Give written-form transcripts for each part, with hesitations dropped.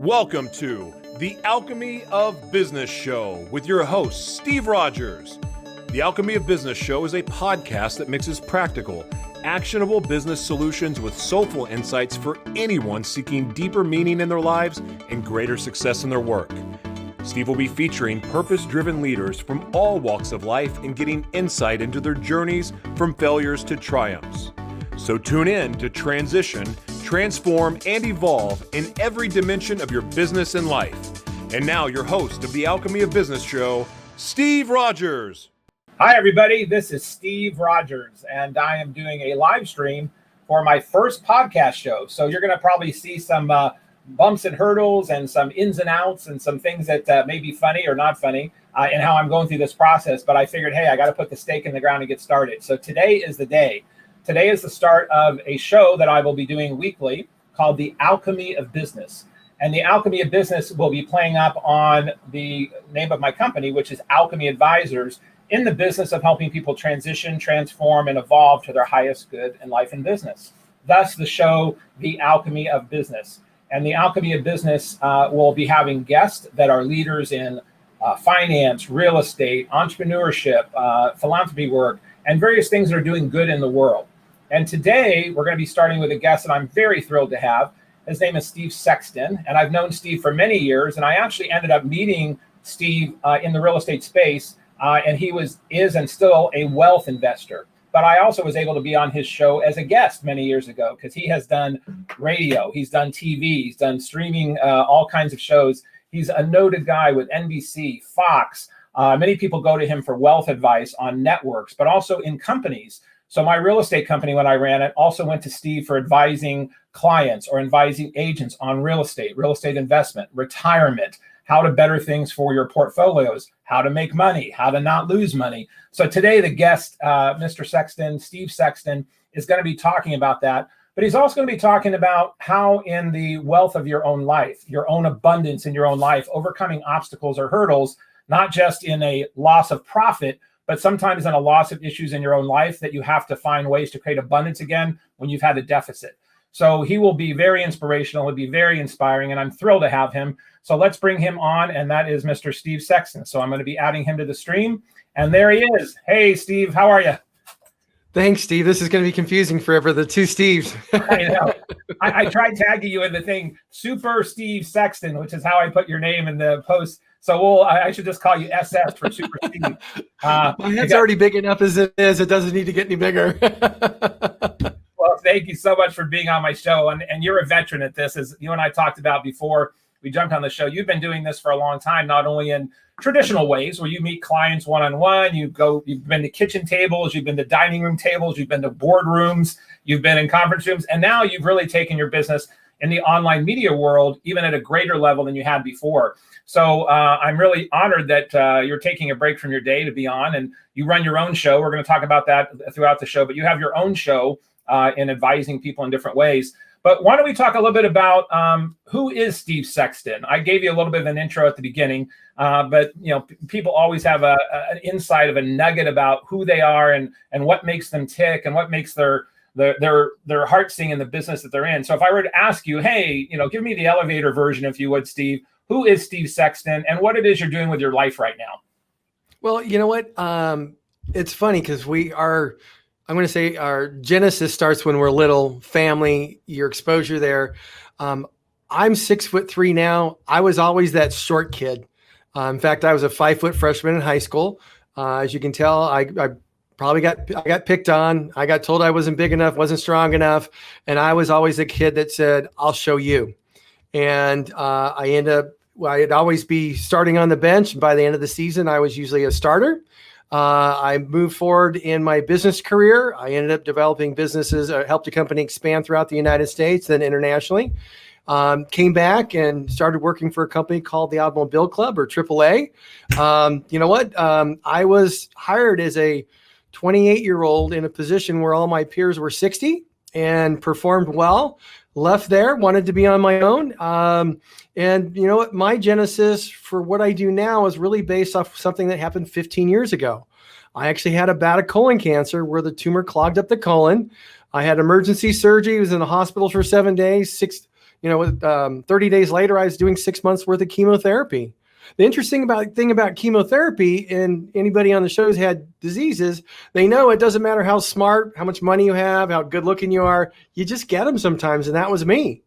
Welcome to the Alchemy of Business Show with your host, Steve Rodgers. The Alchemy of Business Show is a podcast that mixes practical, actionable business solutions with soulful insights for anyone seeking deeper meaning in their lives and greater success in their work. Steve will be featuring purpose-driven leaders from all walks of life and getting insight into their journeys from failures to triumphs. So tune in to transition, transform, and evolve in every dimension of your business and life. And now your host of the Alchemy of Business Show, Steve Rodgers. Hi, everybody. This is Steve Rodgers, and I am doing a live stream for my first podcast show. So you're going to probably see some bumps and hurdles and some ins and outs and some things that may be funny or not funny in how I'm going through this process. But I figured, hey, I got to put the stake in the ground and get started. So today is the day. Today is the start of a show that I will be doing weekly called the Alchemy of Business. And the Alchemy of Business will be playing up on the name of my company, which is Alchemy Advisors, in the business of helping people transition, transform, and evolve to their highest good in life and business. Thus, the show, The Alchemy of Business. And the Alchemy of Business will be having guests that are leaders in finance, real estate, entrepreneurship, philanthropy work, and various things that are doing good in the world. And today, we're going to be starting with a guest that I'm very thrilled to have. His name is Steve Sexton, and I've known Steve for many years, and I actually ended up meeting Steve in the real estate space, and he is and still a wealth investor. But I also was able to be on his show as a guest many years ago because he has done radio, he's done TV, he's done streaming, all kinds of shows. He's a noted guy with NBC, Fox. Many people go to him for wealth advice on networks, but also in companies. So my real estate company, when I ran it, also went to Steve for advising clients or advising agents on real estate investment, retirement, how to better things for your portfolios, how to make money, how to not lose money. So today, the guest, Mr. Sexton, Steve Sexton, is going to be talking about that. But he's also going to be talking about how in the wealth of your own life, your own abundance in your own life, overcoming obstacles or hurdles, not just in a loss of profit, but sometimes in a loss of issues in your own life that you have to find ways to create abundance again when you've had a deficit. So he will be very inspirational. He'll be very inspiring, and I'm thrilled to have him. So let's bring him on, and that is Mr. Steve Sexton. So I'm going to be adding him to the stream, and there he is. Hey, Steve, how are you? Thanks, Steve. This is going to be confusing forever, the two Steves. I know. I tried tagging you in the thing, Super Steve Sexton, which is how I put your name in the post. So I should just call you SS for Super Steve. My head's already big enough as it is. It doesn't need to get any bigger. Well, thank you so much for being on my show. And you're a veteran at this, as you and I talked about before we jumped on the show. You've been doing this for a long time, not only in traditional ways where you meet clients one-on-one, you've been to kitchen tables, you've been to dining room tables, you've been to boardrooms, you've been in conference rooms, and now you've really taken your business in the online media world, even at a greater level than you had before. So I'm really honored that you're taking a break from your day to be on, and you run your own show. We're going to talk about that throughout the show, but you have your own show in advising people in different ways. But why don't we talk a little bit about who is Steve Sexton? I gave you a little bit of an intro at the beginning, but people always have an insight of a nugget about who they are and what makes them tick and what makes their heart sing in the business that they're in. So if I were to ask you, hey, give me the elevator version, if you would, Steve, who is Steve Sexton and what it is you're doing with your life right now? Well, you know what? It's funny because I'm going to say our genesis starts when we're little, family, your exposure there. I'm 6'3" now. I was always that short kid. In fact, I was a 5-foot freshman in high school. As you can tell, I got picked on. I got told I wasn't big enough, wasn't strong enough. And I was always a kid that said, I'll show you. And I'd always be starting on the bench. And by the end of the season, I was usually a starter. I moved forward in my business career. I ended up developing businesses, helped a company expand throughout the United States, then internationally. Came back and started working for a company called the Automobile Club, or AAA. You know what? I was hired as a 28-year-old in a position where all my peers were 60 and performed well. Left there, wanted to be on my own. And you know what? My genesis for what I do now is really based off something that happened 15 years ago. I actually had a bout of colon cancer where the tumor clogged up the colon. I had emergency surgery, was in the hospital for 7 days, 30 days later, I was doing 6 months worth of chemotherapy. The interesting thing about chemotherapy, and anybody on the show who's had diseases, they know it doesn't matter how smart, how much money you have, how good looking you are, you just get them sometimes. And that was me.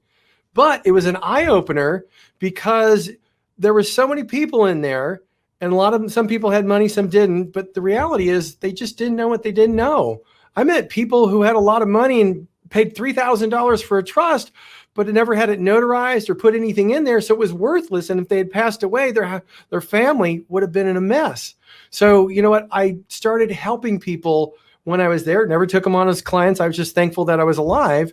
But it was an eye opener because there were so many people in there, and a lot of them, some people had money, some didn't. But the reality is they just didn't know what they didn't know. I met people who had a lot of money and paid $3,000 for a trust, but it never had it notarized or put anything in there. So it was worthless. And if they had passed away, their family would have been in a mess. So you know what? I started helping people when I was there, never took them on as clients. I was just thankful that I was alive.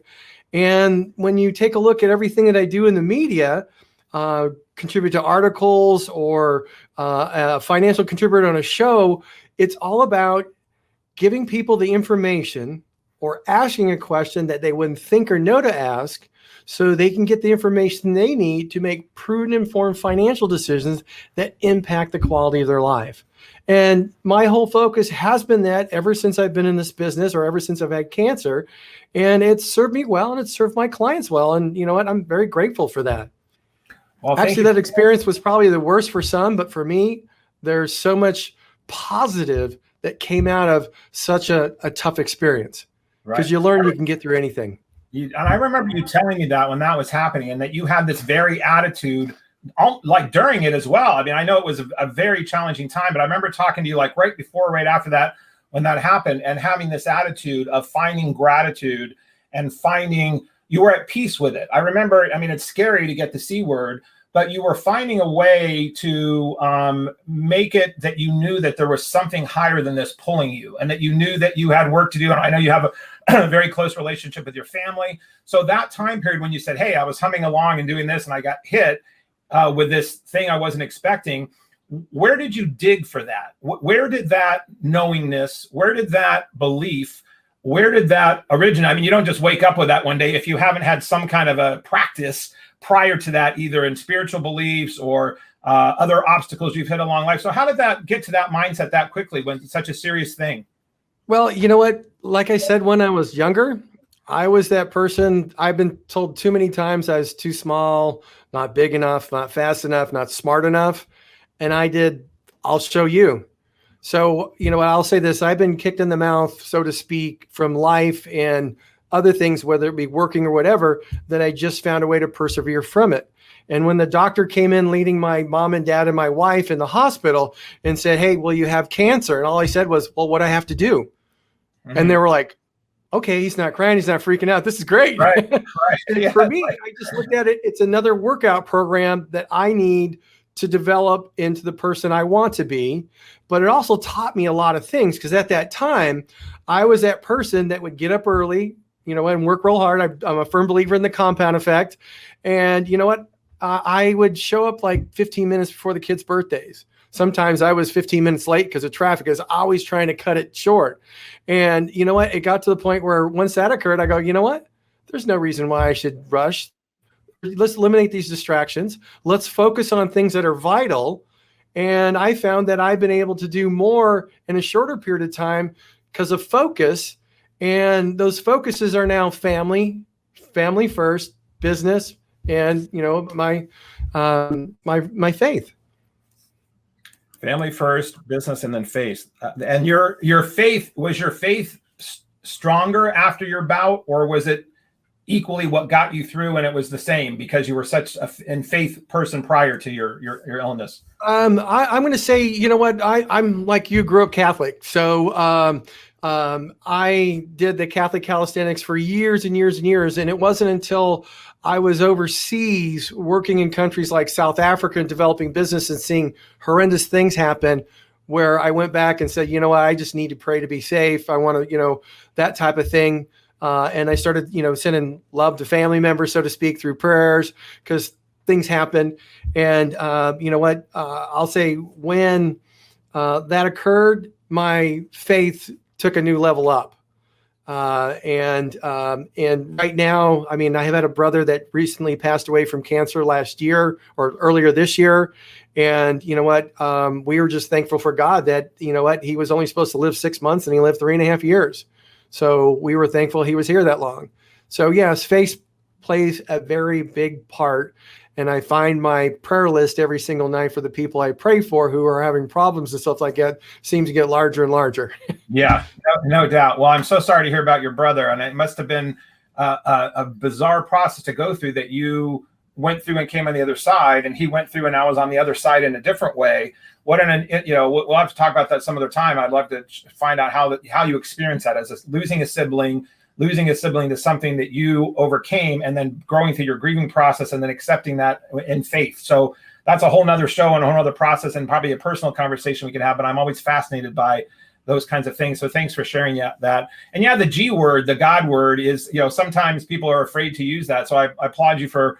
And when you take a look at everything that I do in the media, contribute to articles or a financial contributor on a show, it's all about giving people the information or asking a question that they wouldn't think or know to ask, so they can get the information they need to make prudent, informed financial decisions that impact the quality of their life. And my whole focus has been that ever since I've been in this business, or ever since I've had cancer. And it's served me well, and it's served my clients well. And you know what? I'm very grateful for that. Well, actually, that experience was probably the worst for some, but for me, there's so much positive that came out of such a tough experience. Because you learn you can get through anything. And I remember you telling me that when that was happening, and that you had this very attitude, like during it as well. I mean, I know it was a very challenging time, but I remember talking to you like right before, right after that, when that happened, and having this attitude of finding gratitude and finding you were at peace with it. I remember, I mean, it's scary to get the C word, but you were finding a way to make it that you knew that there was something higher than this pulling you, and that you knew that you had work to do. And I know you have a very close relationship with your family. So that time period when you said, hey, I was humming along and doing this and I got hit with this thing I wasn't expecting, where did you dig for that? Where did that knowingness, where did that belief, where did that originate? I mean, you don't just wake up with that one day if you haven't had some kind of a practice prior to that, either in spiritual beliefs or other obstacles you've hit along life. So how did that get to that mindset that quickly when it's such a serious thing? Well, you know what? Like I said, when I was younger, I was that person. I've been told too many times I was too small, not big enough, not fast enough, not smart enough. And I'll show you. So, you know what? I'll say this. I've been kicked in the mouth, so to speak, from life and other things, whether it be working or whatever, that I just found a way to persevere from it. And when the doctor came in leading my mom and dad and my wife in the hospital and said, hey, well, you have cancer. And all I said was, well, what do I have to do? Mm-hmm. And they were like, okay, he's not crying. He's not freaking out. This is great. Right. Yeah. For me, I just looked at it. It's another workout program that I need to develop into the person I want to be. But it also taught me a lot of things, because at that time, I was that person that would get up early, you know, and work real hard. I'm a firm believer in the compound effect. And you know what? I would show up like 15 minutes before the kids' birthdays. Sometimes I was 15 minutes late because of traffic. I was always trying to cut it short. And you know what? It got to the point where once that occurred, I go, you know what? There's no reason why I should rush. Let's eliminate these distractions. Let's focus on things that are vital. And I found that I've been able to do more in a shorter period of time because of focus. And those focuses are now family first, business, and you know, my faith. Family first, business, and then faith. And your faith, was your faith stronger after your bout, or was it equally what got you through, and it was the same because you were such a faith person prior to your illness? I'm going to say, you know what, I'm like you, grew up Catholic. So I did the Catholic calisthenics for years and years and years. And it wasn't until I was overseas working in countries like South Africa and developing business and seeing horrendous things happen, where I went back and said, you know what, I just need to pray to be safe. I want to, you know, that type of thing. And I started, you know, sending love to family members, so to speak, through prayers, because things happen. And you know what, I'll say when that occurred, my faith took a new level up. And right now, I mean, I have had a brother that recently passed away from cancer last year or earlier this year. And you know what, we were just thankful for God that, you know what, he was only supposed to live 6 months and he lived 3.5 years. So we were thankful he was here that long. So yes, faith plays a very big part. And I find my prayer list every single night for the people I pray for who are having problems and stuff like that seems to get larger and larger. Yeah, no doubt. Well, I'm so sorry to hear about your brother, and it must have been a bizarre process to go through that you went through and came on the other side, and he went through and I was on the other side in a different way. We'll have to talk about that some other time. I'd love to find out how you experience that as losing a sibling to something that you overcame, and then growing through your grieving process and then accepting that in faith. So that's a whole nother show and a whole nother process, and probably a personal conversation we can have, but I'm always fascinated by those kinds of things. So thanks for sharing that. And yeah, the G word, the God word is, sometimes people are afraid to use that. So I applaud you for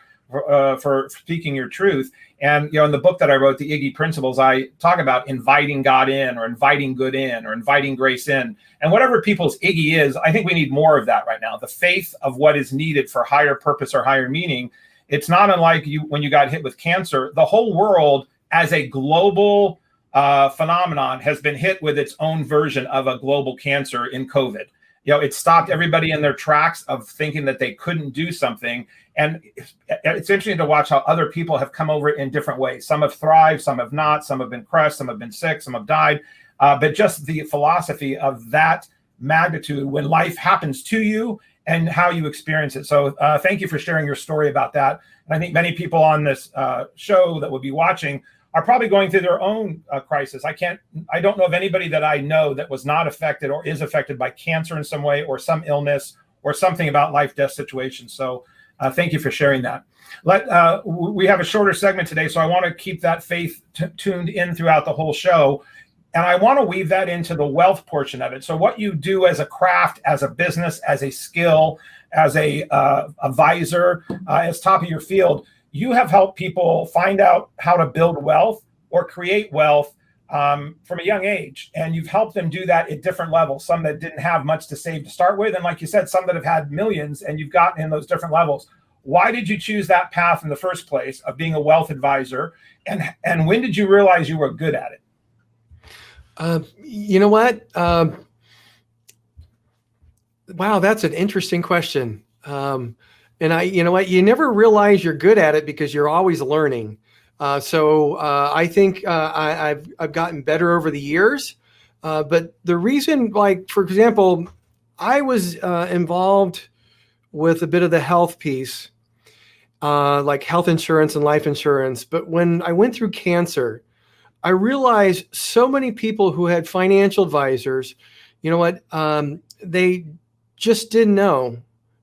speaking your truth. And, in the book that I wrote, the Iggy Principles, I talk about inviting God in, or inviting good in, or inviting grace in. And whatever people's Iggy is, I think we need more of that right now. The faith of what is needed for higher purpose or higher meaning. It's not unlike when you got hit with cancer. The whole world as a global phenomenon has been hit with its own version of a global cancer in COVID. It stopped everybody in their tracks of thinking that they couldn't do something. And it's interesting to watch how other people have come over it in different ways. Some have thrived, some have not, some have been crushed, some have been sick, some have died. But just the philosophy of that magnitude when life happens to you and how you experience it. So thank you for sharing your story about that. And I think many people on this show that will be watching are probably going through their own crisis. I don't know of anybody that I know that was not affected or is affected by cancer in some way, or some illness, or something about life-death situations. So thank you for sharing that. We have a shorter segment today, so I want to keep that faith tuned in throughout the whole show. And I want to weave that into the wealth portion of it. So what you do as a craft, as a business, as a skill, as a advisor, as top of your field, you have helped people find out how to build wealth or create wealth from a young age. And you've helped them do that at different levels, some that didn't have much to save to start with. And like you said, some that have had millions, and you've gotten in those different levels. Why did you choose that path in the first place of being a wealth advisor? And when did you realize you were good at it? You know what? Wow, that's an interesting question. And you know what? You never realize you're good at it because you're always learning. So I think I've gotten better over the years. But the reason, like, for example, I was involved with a bit of the health piece, like health insurance and life insurance. But when I went through cancer, I realized so many people who had financial advisors, you know what, they just didn't know.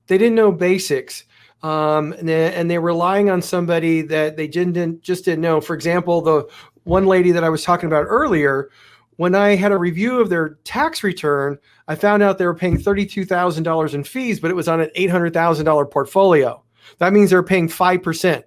They didn't know basics. And they're relying on somebody that they just didn't know. For example, the one lady that I was talking about earlier, when I had a review of their tax return, I found out they were paying $32,000 in fees, but it was on an $800,000 portfolio. That means they're paying 5%.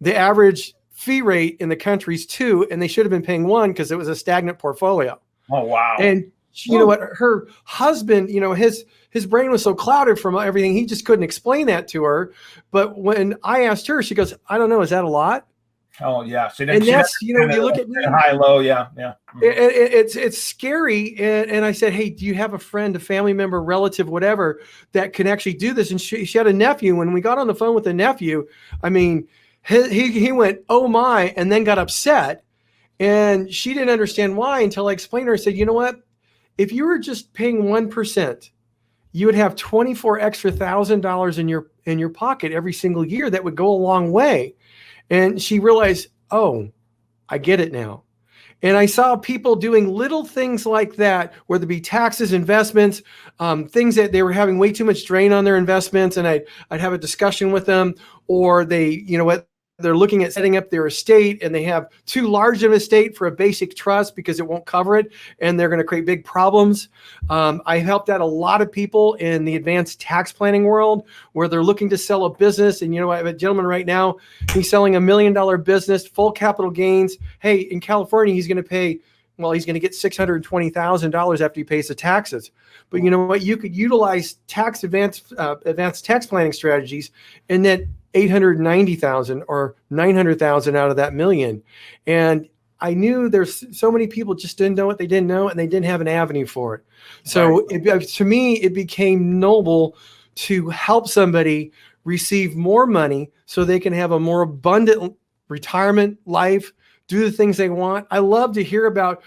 The average fee rate in the country is 2%, and they should have been paying 1% because it was a stagnant portfolio. Oh, wow. And you know what? Her husband, his brain was so clouded from everything, he just couldn't explain that to her. But when I asked her, she goes, "I don't know. Is that a lot?" Oh, yeah. You look at me, high, low, yeah. Mm-hmm. It's scary. And I said, "Hey, do you have a friend, a family member, relative, whatever, that can actually do this?" And she had a nephew. When we got on the phone with the nephew, I mean, he went, "Oh my," and then got upset. And she didn't understand why until I explained to her. I said, "You know what? If you were just paying 1%, you would have $24,000 in your pocket every single year. That would go a long way." And she realized, "Oh, I get it now." And I saw people doing little things like that, whether it be taxes, investments, things that they were having way too much drain on their investments. And I'd have a discussion with them, or they're looking at setting up their estate, and they have too large of an estate for a basic trust because it won't cover it, and they're going to create big problems. I helped out a lot of people in the advanced tax planning world where they're looking to sell a business. And I have a gentleman right now, he's selling $1 million business, full capital gains. Hey, in California, he's going to get $620,000 after he pays the taxes. But you know what? You could utilize advanced tax planning strategies, and then $890,000 or $900,000 out of that $1 million. And I knew there's so many people just didn't know what they didn't know, and they didn't have an avenue for it. So to me, it became noble to help somebody receive more money so they can have a more abundant retirement life, do the things they want. I love to hear about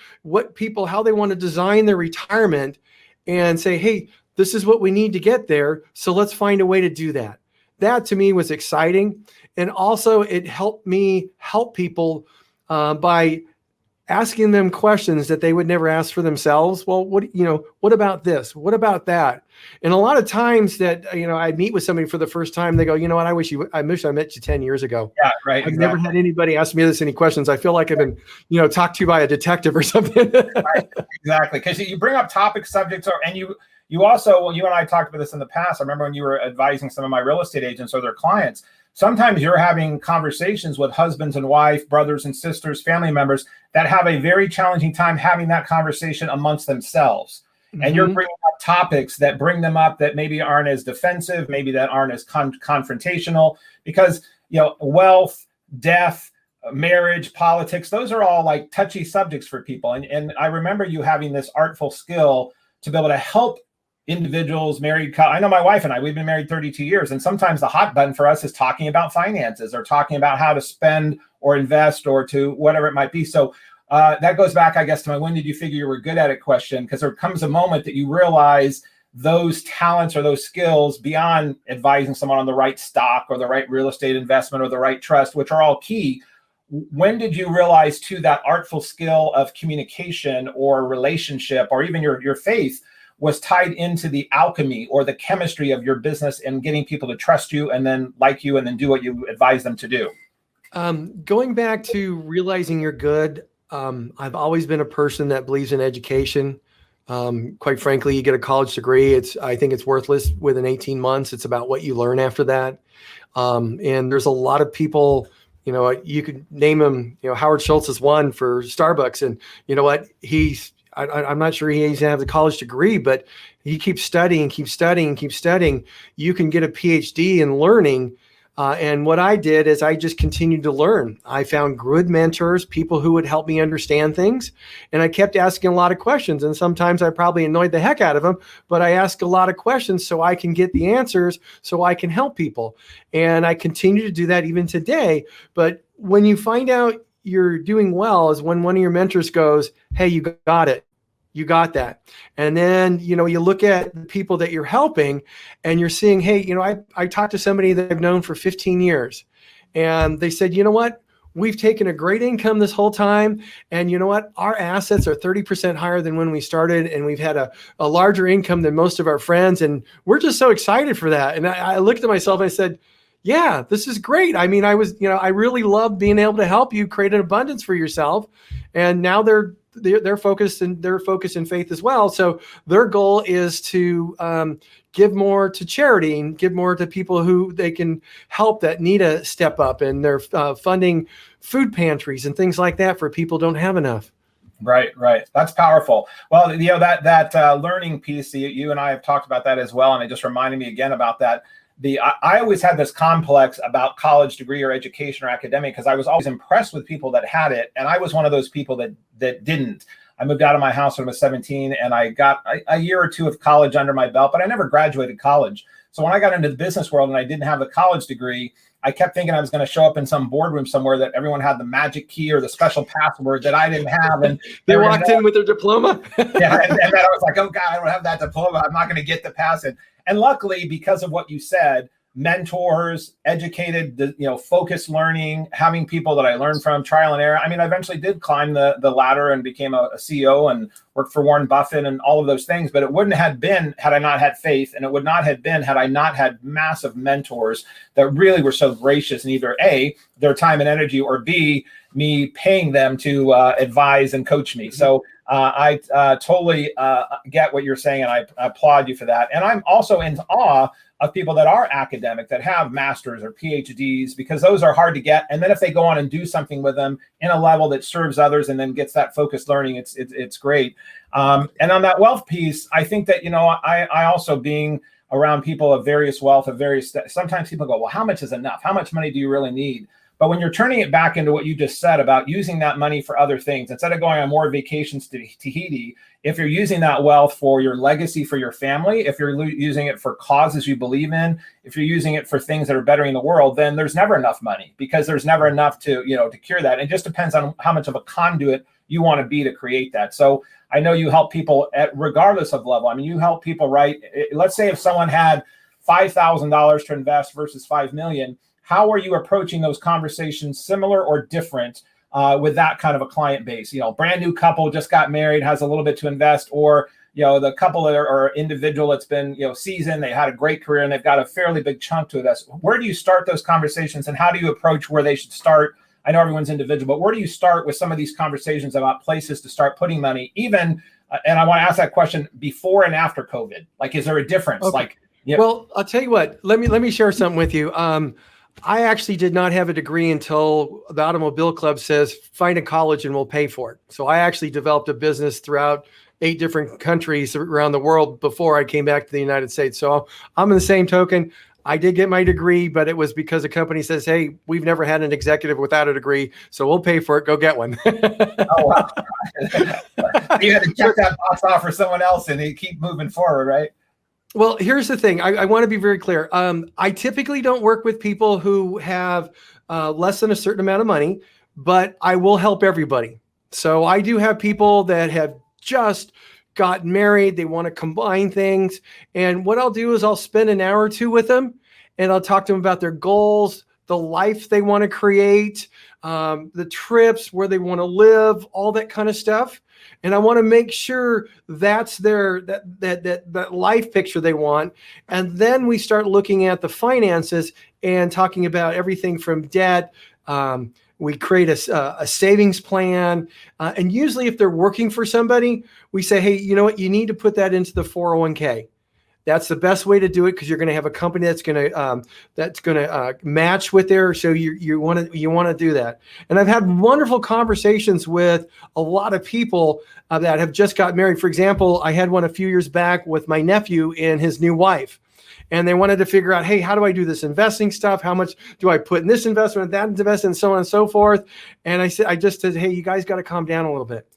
how they want to design their retirement and say, hey, this is what we need to get there. So let's find a way to do that. That to me was exciting. And also it helped me help people by asking them questions that they would never ask for themselves. Well, what about this? What about that? And a lot of times that, I meet with somebody for the first time, they go, you know what, I wish I met you 10 years ago. Yeah, right. I've never had anybody ask me this any questions. I feel like I've been, talked to by a detective or something. Right, exactly. Because you bring up topic subjects, and you also, you and I talked about this in the past. I remember when you were advising some of my real estate agents or their clients, sometimes you're having conversations with husbands and wife, brothers and sisters, family members that have a very challenging time having that conversation amongst themselves. Mm-hmm. And you're bringing up topics that bring them up that maybe aren't as defensive, maybe that aren't as confrontational, because, wealth, death, marriage, politics, those are all like touchy subjects for people. And I remember you having this artful skill to be able to help individuals, married. I know my wife and we've been married 32 years. And sometimes the hot button for us is talking about finances or talking about how to spend or invest or to whatever it might be. So that goes back, I guess, to my when did you figure you were good at it question, because there comes a moment that you realize those talents or those skills beyond advising someone on the right stock or the right real estate investment or the right trust, which are all key. When did you realize too that artful skill of communication or relationship or even your faith was tied into the alchemy or the chemistry of your business and getting people to trust you and then like you and then do what you advise them to do? Going back to realizing you're good, I've always been a person that believes in education. Quite frankly, you get a college degree, I think it's worthless within 18 months. It's about what you learn after that. And there's a lot of people, you could name them, Howard Schultz is one for Starbucks. And you know what? I'm not sure he's going to have the college degree, but he keeps studying. You can get a PhD in learning. And what I did is I just continued to learn. I found good mentors, people who would help me understand things. And I kept asking a lot of questions. And sometimes I probably annoyed the heck out of them, but I asked a lot of questions so I can get the answers so I can help people. And I continue to do that even today. But when you find out you're doing well is when one of your mentors goes, hey, you got it. You got that. And then, you look at the people that you're helping and you're seeing, hey, I talked to somebody that I've known for 15 years and they said, you know what? We've taken a great income this whole time. And you know what? Our assets are 30% higher than when we started. And we've had a larger income than most of our friends. And we're just so excited for that. And I looked at myself and I said, yeah, this is great. I mean, I really love being able to help you create an abundance for yourself. And now they're focused and they're focused in faith as well. So their goal is to give more to charity and give more to people who they can help that need a step up. And they're funding food pantries and things like that for people who don't have enough. Right. That's powerful. Well, that learning piece, you and I have talked about that as well. And it just reminded me again about that. I always had this complex about college degree or education or academic because I was always impressed with people that had it. And I was one of those people that didn't. I moved out of my house when I was 17 and I got a year or two of college under my belt, but I never graduated college. So when I got into the business world and I didn't have the college degree, I kept thinking I was going to show up in some boardroom somewhere that everyone had the magic key or the special password that I didn't have. And they walked in with their diploma. Yeah. And then I was like, oh God, I don't have that diploma. I'm not going to get the pass in. And luckily, because of what you said, mentors, educated, focused learning, having people that I learned from, trial and error. I mean, I eventually did climb the ladder and became a CEO and worked for Warren Buffett and all of those things. But it wouldn't have been had I not had faith, and it would not have been had I not had massive mentors that really were so gracious in either A, their time and energy, or B, me paying them to advise and coach me. So I totally get what you're saying, and I applaud you for that. And I'm also in awe of people that are academic, that have masters or PhDs, because those are hard to get. And then if they go on and do something with them in a level that serves others and then gets that focused learning, it's great. And on that wealth piece, I think that, I also being around people of various wealth, sometimes people go, well, how much is enough? How much money do you really need? But when you're turning it back into what you just said about using that money for other things, instead of going on more vacations to Tahiti, if you're using that wealth for your legacy, for your family, if you're using it for causes you believe in, if you're using it for things that are bettering the world, then there's never enough money, because there's never enough to cure that. It just depends on how much of a conduit you want to be to create that. So I know you help people regardless of level. I mean, you help people, right? Let's say if someone had $5,000 to invest versus 5 million, how are you approaching those conversations, similar or different, with that kind of a client base? Brand new couple just got married, has a little bit to invest, or the couple that are individual that's been seasoned, they had a great career and they've got a fairly big chunk to invest. Where do you start those conversations, and how do you approach where they should start? I know everyone's individual, but where do you start with some of these conversations about places to start putting money, even? And I want to ask that question before and after COVID. Like, is there a difference? Okay. Well, I'll tell you what. Let me share something with you. I actually did not have a degree until the Automobile Club says, find a college and we'll pay for it. So I actually developed a business throughout 8 different countries around the world before I came back to the United States. So I'm in the same token. I did get my degree, but it was because a company says, hey, we've never had an executive without a degree, so we'll pay for it. Go get one. Oh, wow. You had to check that box off for someone else and they keep moving forward, right? Well, here's the thing. I want to be very clear. I typically don't work with people who have less than a certain amount of money, but I will help everybody. So I do have people that have just got married. They want to combine things. And what I'll do is I'll spend an hour or two with them and I'll talk to them about their goals, the life they want to create, the trips, where they want to live, all that kind of stuff. And I want to make sure that's that life picture they want. And then we start looking at the finances and talking about everything from debt. We create a savings plan. And usually if they're working for somebody, we say, hey, you know what? You need to put that into the 401k. That's the best way to do it, because you're going to have a company that's going to match with there. So you want to do that. And I've had wonderful conversations with a lot of people that have just got married. For example, I had one a few years back with my nephew and his new wife. And they wanted to figure out, hey, how do I do this investing stuff? How much do I put in this investment, that investment, and so on and so forth? And I just said, hey, you guys got to calm down a little bit.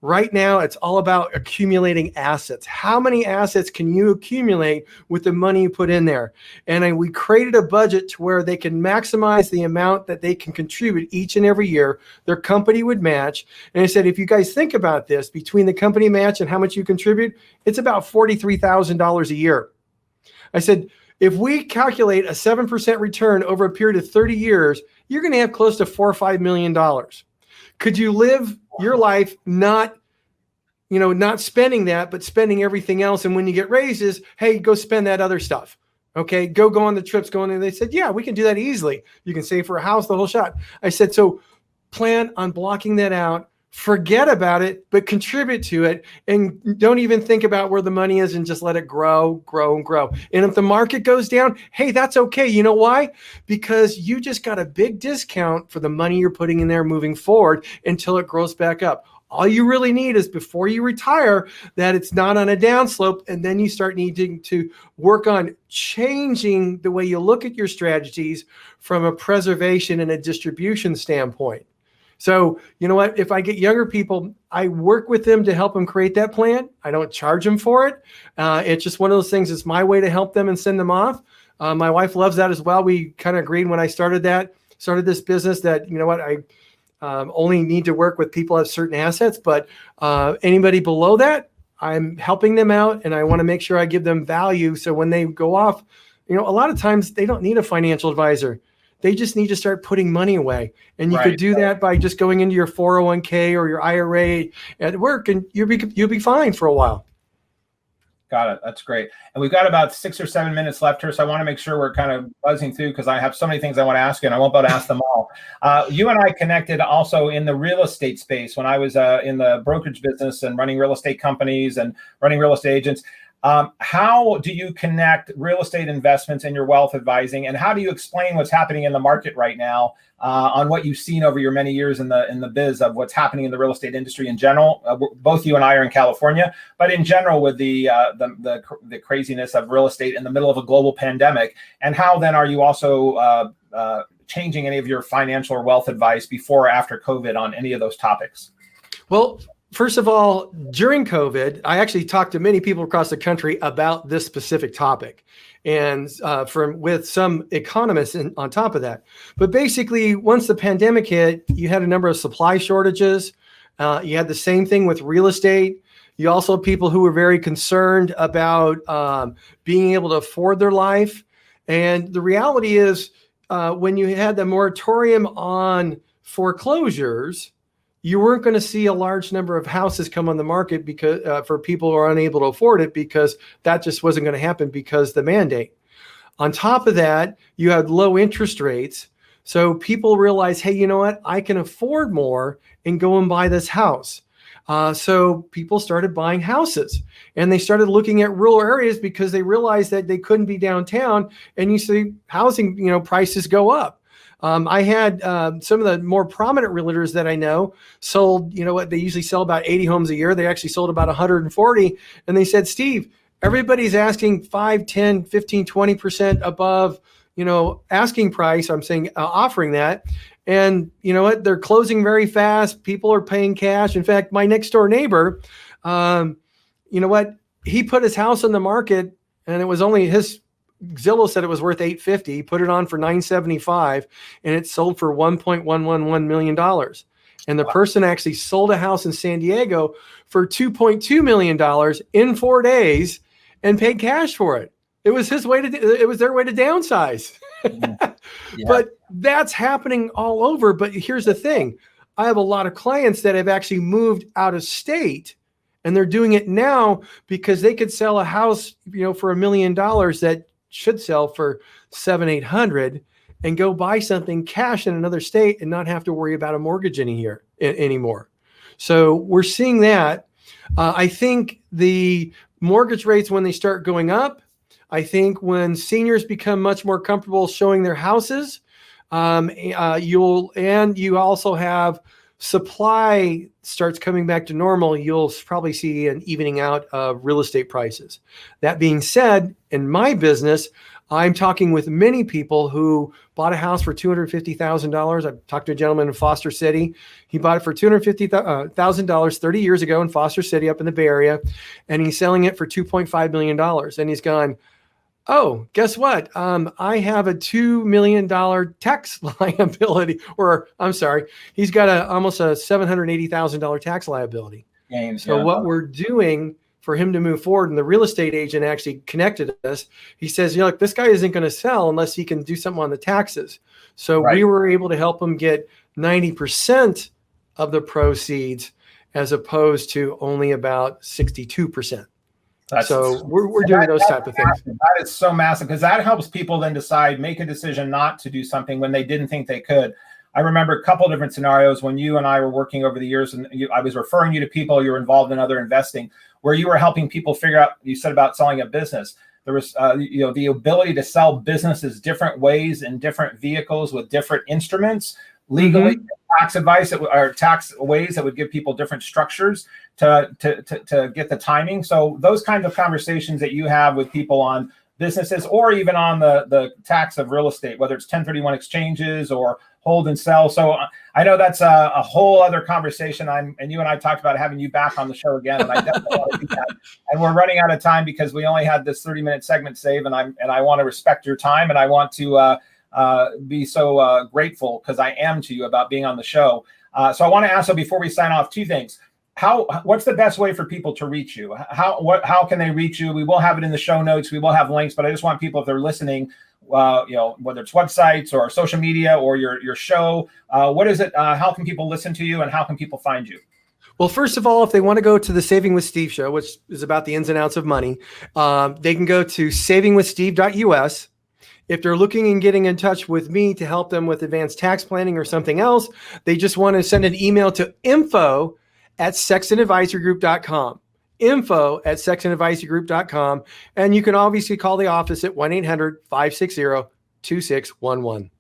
Right now, it's all about accumulating assets. How many assets can you accumulate with the money you put in there? And we created a budget to where they can maximize the amount that they can contribute each and every year. Their company would match. And I said, if you guys think about this, between the company match and how much you contribute, it's about $43,000 a year. I said, if we calculate a 7% return over a period of 30 years, you're going to have close to $4 or $5 million. Could you live your life not spending that, but spending everything else? And when you get raises, hey, go spend that other stuff. Okay, go on the trips, go on. And they said, yeah, we can do that easily. You can save for a house, the whole shot. I said, so plan on blocking that out. Forget about it, but contribute to it, and don't even think about where the money is, and just let it grow, grow, and grow. And if the market goes down, hey, that's okay. You know why? Because you just got a big discount for the money you're putting in there moving forward until it grows back up. All you really need is, before you retire, that it's not on a downslope, and then you start needing to work on changing the way you look at your strategies from a preservation and a distribution standpoint. So, you know what? If I get younger people, I work with them to help them create that plan. I don't charge them for it. It's just one of those things. It's my way to help them and send them off. My wife loves that as well. We kind of agreed when I started this business that, you know what, I only need to work with people who have certain assets, but anybody below that, I'm helping them out, and I want to make sure I give them value. So when they go off, a lot of times they don't need a financial advisor. They just need to start putting money away. And you could do that by just going into your 401k or your IRA at work, and you'll be fine for a while. Got it. That's great. And we've got about 6 or 7 minutes left here, so I want to make sure we're kind of buzzing through, because I have so many things I want to ask you, and I won't be able to ask them all. You and I connected also in the real estate space when I was in the brokerage business and running real estate companies and running real estate agents. How do you connect real estate investments in your wealth advising, and how do you explain what's happening in the market right now on what you've seen over your many years in the biz of what's happening in the real estate industry in general? Both you and I are in California, but in general with the craziness of real estate in the middle of a global pandemic, and how then are you also changing any of your financial or wealth advice before or after COVID on any of those topics? Well, first of all, during COVID, I actually talked to many people across the country about this specific topic, and with some economists on top of that. But basically, once the pandemic hit, you had a number of supply shortages. You had the same thing with real estate. You also had people who were very concerned about being able to afford their life. And the reality is, when you had the moratorium on foreclosures, you weren't going to see a large number of houses come on the market because for people who are unable to afford it, because that just wasn't going to happen because the mandate. On top of that, you had low interest rates. So people realized, hey, you know what? I can afford more and go and buy this house. So people started buying houses, and they started looking at rural areas because they realized that they couldn't be downtown, and you see housing, prices go up. I had some of the more prominent realtors that I know sold, they usually sell about 80 homes a year. They actually sold about 140. And they said, Steve, everybody's asking 5, 10, 15, 20% above, asking price. I'm saying offering that. And you know what? They're closing very fast. People are paying cash. In fact, my next door neighbor, he put his house on the market, and it was only his Zillow said it was worth $850. He put it on for $975, and it sold for $1.111 million. And the person actually sold a house in San Diego for $2.2 million in 4 days and paid cash for it. It was their way to downsize. Yeah. But that's happening all over. But here's the thing. I have a lot of clients that have actually moved out of state, and they're doing it now because they could sell a house, for $1 million that should sell for $700-800, and go buy something cash in another state and not have to worry about a mortgage anymore. So we're seeing that. I think the mortgage rates, when they start going up, I think when seniors become much more comfortable showing their houses, you also have supply starts coming back to normal, you'll probably see an evening out of real estate prices. That being said, in my business, I'm talking with many people who bought a house for $250,000. I talked to a gentleman in Foster City. He bought it for $250,000 30 years ago in Foster City up in the Bay Area, and he's selling it for $2.5 million. And he's gone, oh, guess what? I have a $2 million tax liability, or I'm sorry, he's got almost a $780,000 tax liability. So what we're doing for him to move forward, and the real estate agent actually connected us. He says, look, this guy isn't going to sell unless he can do something on the taxes. So we were able to help him get 90% of the proceeds as opposed to only about 62%. So we're doing those type of things. That is so massive, because that helps people then make a decision not to do something when they didn't think they could. I remember a couple of different scenarios when you and I were working over the years, and I was referring you to people, you were involved in other investing, where you were helping people figure out, you said about selling a business. There was, the ability to sell businesses different ways in different vehicles with different instruments, legally, tax advice or tax ways that would give people different structures to get the timing. So those kinds of conversations that you have with people on businesses, or even on the tax of real estate, whether it's 1031 exchanges or hold and sell. So I know that's a whole other conversation. And you and I talked about having you back on the show again, and I definitely want to do that. And we're running out of time because we only had this 30-minute segment saved, and I want to respect your time, and I want to be so grateful, because I am to you, about being on the show. So I want to ask, before we sign off, two things. What's the best way for people to reach you? How can they reach you? We will have it in the show notes. We will have links, but I just want people, if they're listening, whether it's websites or social media or your show, what is it? How can people listen to you, and how can people find you? Well, first of all, if they want to go to the Saving with Steve show, which is about the ins and outs of money, they can go to savingwithsteve.us. If they're looking and getting in touch with me to help them with advanced tax planning or something else, they just want to send an email to info@sextonadvisorygroup.com. info@sextonadvisorygroup.com. And you can obviously call the office at 1-800-560-2611.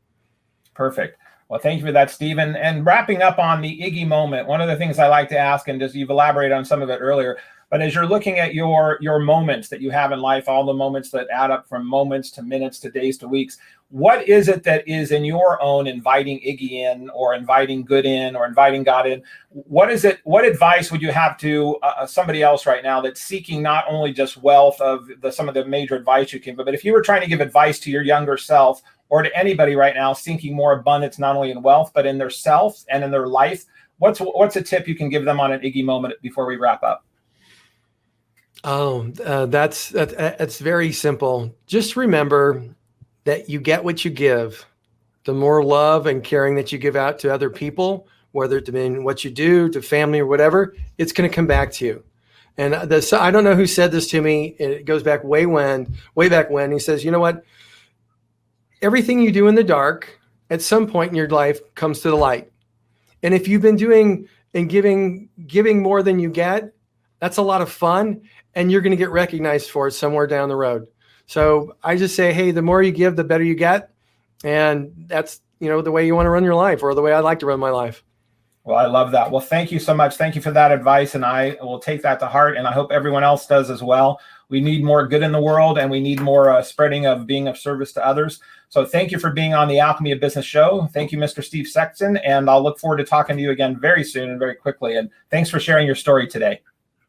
Perfect. Well, thank you for that, Stephen. And wrapping up on the Iggy moment, one of the things I like to ask, and just you've elaborated on some of it earlier, But as you're looking at your moments that you have in life, all the moments that add up from moments to minutes to days to weeks, what is it that is in your own inviting Iggy in, or inviting good in, or inviting God in? What is it? What advice would you have to somebody else right now that's seeking not only just wealth of some of the major advice you can give, but if you were trying to give advice to your younger self, or to anybody right now seeking more abundance, not only in wealth, but in their self and in their life, what's a tip you can give them on an Iggy moment before we wrap up? That's very simple. Just remember that you get what you give. The more love and caring that you give out to other people, whether it be what you do, to family or whatever, it's going to come back to you. And I don't know who said this to me. It goes back way back when. He says, you know what? Everything you do in the dark, at some point in your life, comes to the light. And if you've been doing and giving more than you get, that's a lot of fun, and you're going to get recognized for it somewhere down the road. So I just say, hey, the more you give, the better you get. And that's, the way you want to run your life, or the way I like to run my life. Well, I love that. Well, thank you so much. Thank you for that advice. And I will take that to heart. And I hope everyone else does as well. We need more good in the world, and we need more spreading of being of service to others. So thank you for being on the Alchemy of Business show. Thank you, Mr. Steve Sexton. And I'll look forward to talking to you again very soon and very quickly. And thanks for sharing your story today.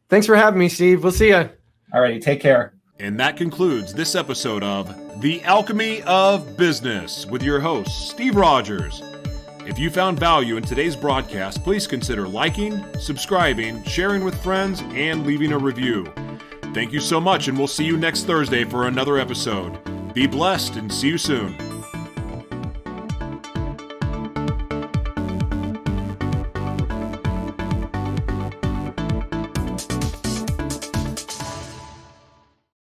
Thanks for having me, Steve. We'll see you. All righty. Take care. And that concludes this episode of The Alchemy of Business with your host, Steve Rodgers. If you found value in today's broadcast, please consider liking, subscribing, sharing with friends, and leaving a review. Thank you so much, and we'll see you next Thursday for another episode. Be blessed and see you soon.